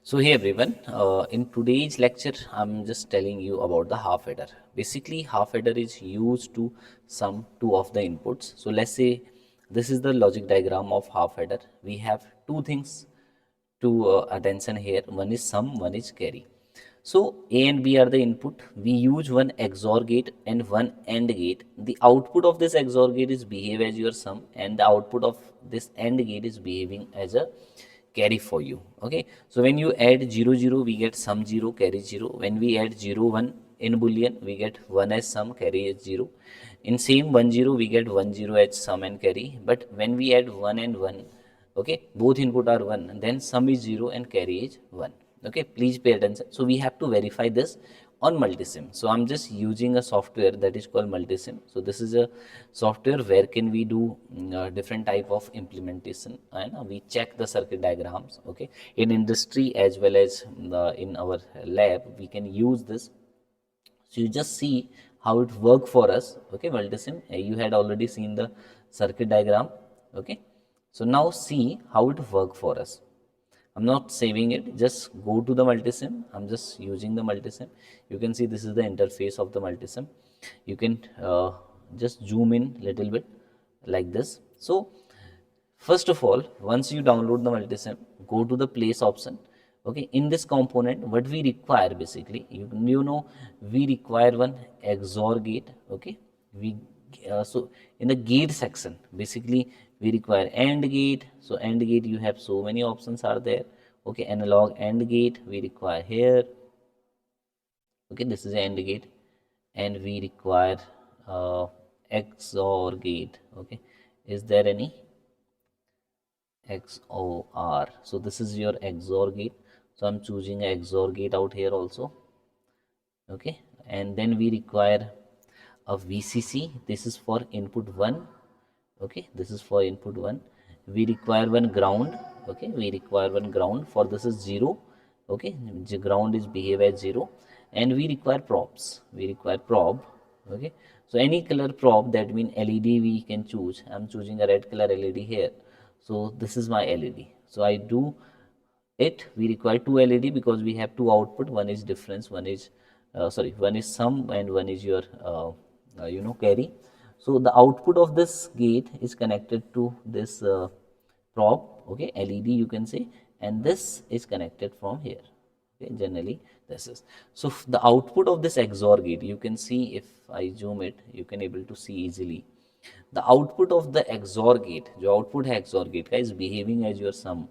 So hey everyone, in today's lecture I'm just telling you about the half adder. Basically half adder is used to sum two of the inputs. So let's say this is the logic diagram of half adder. We have two things to attention here. One is sum, one is carry. So A and B are the input. We use one XOR gate and one AND gate. The output of this XOR gate is behave as your sum, and the output of this AND gate is behaving as a carry for you. Okay, so when you add 0 0, we get sum 0, carry 0. When we add 0 1 in boolean, we get 1 as sum, carry as 0. In same 1 0, we get 1 0 as sum and carry. But when we add 1 and 1, okay, both input are 1, then sum is 0 and carry is 1. Okay, please pay attention. So we have to verify this on Multisim. So I'm just using a software that is called Multisim. So this is a software where can we do different type of implementation, and we check the circuit diagrams. Okay, in industry as well as in our lab we can use this. So you just see how it work for us. Okay, Multisim, you had already seen the circuit diagram. Okay, so now see how it work for us. I'm not saving it, just go to the Multisim. I'm just using the Multisim. You can see this is the interface of the Multisim. You can just zoom in little bit like this. So first of all, once you download the Multisim, go to the place option. Okay, in this component, what we require basically, you know, we require one XOR gate. Okay, we so in the gate section, basically we require AND gate. So AND gate, you have so many options are there. Okay, analog AND gate we require here. Okay, this is AND gate, and we require XOR gate. Okay, is there any XOR? So this is your XOR gate. So I'm choosing a XOR gate out here also. Okay, and then we require a VCC. This is for input 1. Okay, this is for input 1. We require one ground. Okay, we require one ground. For this is 0. Okay, the ground is behave as 0. And we require props. We require prob. Okay, so any color prob, that means LED we can choose. I'm choosing a red color LED here. So this is my LED. So I do it. We require two LED because we have two output. One is difference, one is one is sum, and one is your carry. So the output of this gate is connected to this prob. Okay, LED you can say, and this is connected from here. Okay, generally this is. So the output of this XOR gate, you can see, if I zoom it, you can able to see easily. The output of the XOR gate, the output XOR gate is behaving as your sum,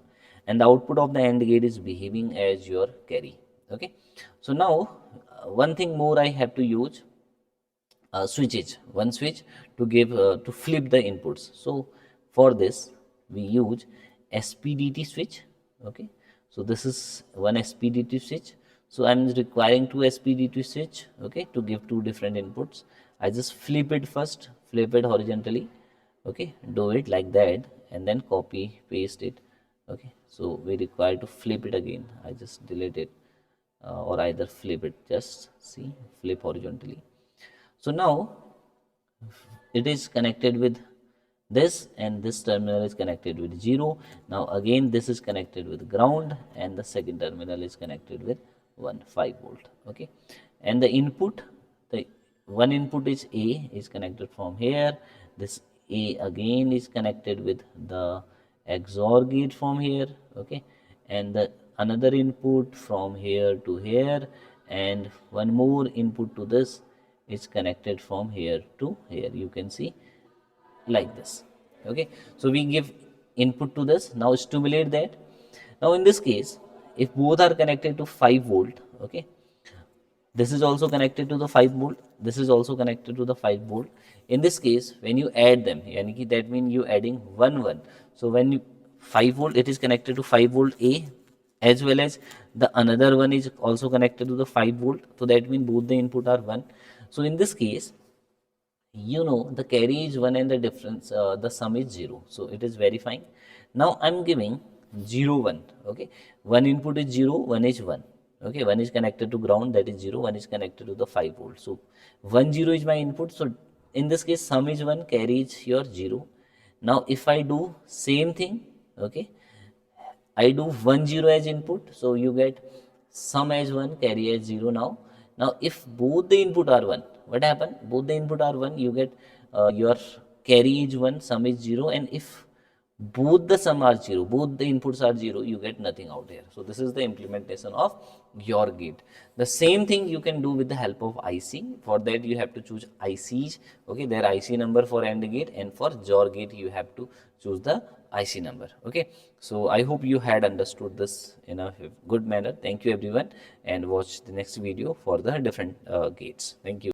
and the output of the AND gate is behaving as your carry. Okay, so now one thing more I have to use switches, one switch to give to flip the inputs. So for this we use SPDT switch. Okay, so this is one SPDT switch. So I'm requiring two SPDT switch, okay, to give two different inputs. I just flip it first, flip it horizontally. Okay, do it like that and then copy paste it. Okay, so we require to flip it again. I just delete it, or either flip it, just see, flip horizontally. So now it is connected with this, and this terminal is connected with 0. Now again this is connected with ground, and the second terminal is connected with 5 volt. Okay, and the input, the one input is A, is connected from here. This A again is connected with the XOR gate from here. Okay, and the another input from here to here, and one more input to this is connected from here to here. You can see like this. Okay, so we give input to this. Now stimulate that. Now in this case, if both are connected to 5 volt, okay, this is also connected to the 5 volt, this is also connected to the 5 volt. In this case, when you add them, that means you adding 1 1. So when you 5 volt, it is connected to 5 volt A, as well as the another one is also connected to the 5 volt. So that means both the input are 1. So in this case, the carry is 1 and the difference, the sum is 0. So it is verifying. Now I'm giving 0 1. Okay, one input is 0, one is 1. Okay, one is connected to ground, that is 0, one is connected to the 5 volt. So 1 0 is my input. So in this case, sum is 1, carry is your 0. Now if I do same thing, okay, I do 1 0 as input, so you get sum as 1, carry as 0 now. Now, if both the input are 1, what happen? Both the input are 1, you get your carry is 1, sum is 0, and if both the sum are 0, both the inputs are 0, you get nothing out here. So this is the implementation of your gate. The same thing you can do with the help of IC. For that you have to choose ICs, okay, their IC number for AND gate, and for JOR gate you have to choose the IC number. Okay, so I hope you had understood this in a good manner. Thank you everyone, and watch the next video for the different gates. Thank you.